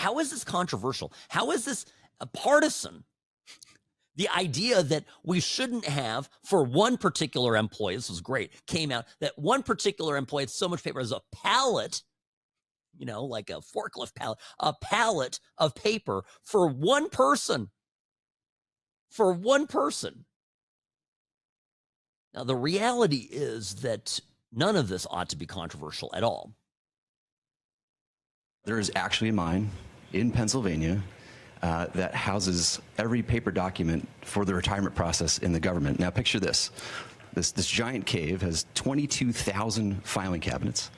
how is this controversial? How is this partisan? The idea that we shouldn't have for one particular employee, this was great, came out that one particular employee had so much paper as a pallet, like a forklift pallet, a pallet of paper for one person. For one person. Now, the reality is that none of this ought to be controversial at all. There is actually a mine in Pennsylvania that houses every paper document for the retirement process in the government. Now, picture this. This giant cave has 22,000 filing cabinets,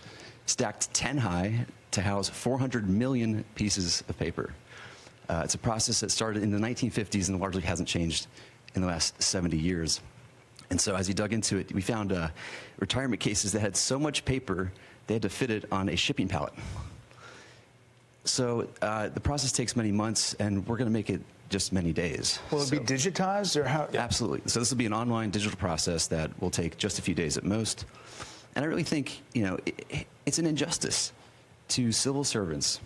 stacked 10 high to house 400 million pieces of paper. It's a process that started in the 1950s and largely hasn't changed in the last 70 years. And so as he dug into it, we found retirement cases that had so much paper, they had to fit it on a shipping pallet. So the process takes many months, and we're going to make it just many days. Will it be digitized, or how? Absolutely. So this will be an online digital process that will take just a few days at most. And I really think, it's an injustice to civil servants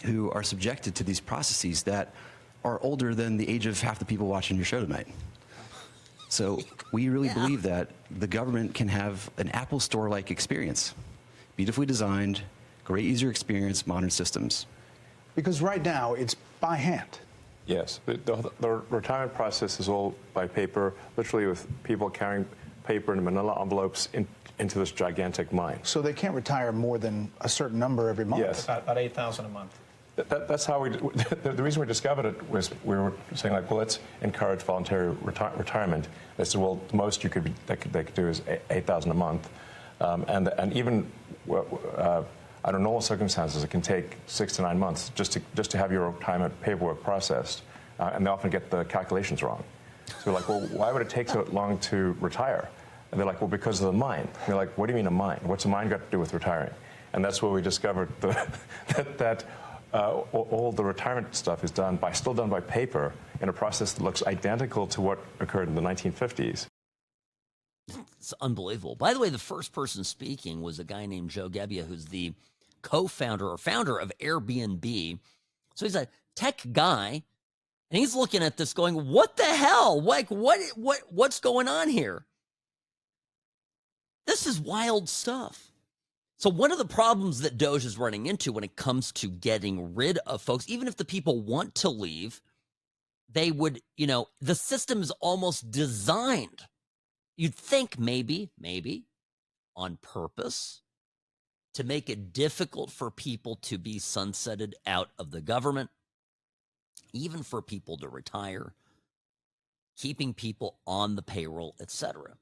who are subjected to these processes that are older than the age of half the people watching your show tonight. So we really believe that the government can have an Apple Store-like experience, beautifully designed, great user experience, modern systems. Because right now, it's by hand. Yes. The retirement process is all by paper, literally with people carrying paper in manila envelopes into this gigantic mine. So they can't retire more than a certain number every month? Yes. About 8,000 a month. That's how the reason we discovered it was we were saying, like, well, let's encourage voluntary retirement. They said, well, the most they could do is 8,000 a month. And even under normal circumstances, it can take 6 to 9 months just to have your retirement paperwork processed. And they often get the calculations wrong. So we're like, well, why would it take so long to retire? And they're like, well, because of the mine. And you're like, what do you mean a mine? What's a mine got to do with retiring? And that's where we discovered that all the retirement stuff is still done by paper in a process that looks identical to what occurred in the 1950s. It's unbelievable. By the way, the first person speaking was a guy named Joe Gebbia, who's the co-founder or founder of Airbnb. So he's a tech guy, and he's looking at this going, what the hell? Like, what's going on here? This is wild stuff. So one of the problems that Doge is running into when it comes to getting rid of folks, even if the people want to leave, they would, the system is almost designed, you'd think maybe on purpose, to make it difficult for people to be sunsetted out of the government, even for people to retire, keeping people on the payroll, etc.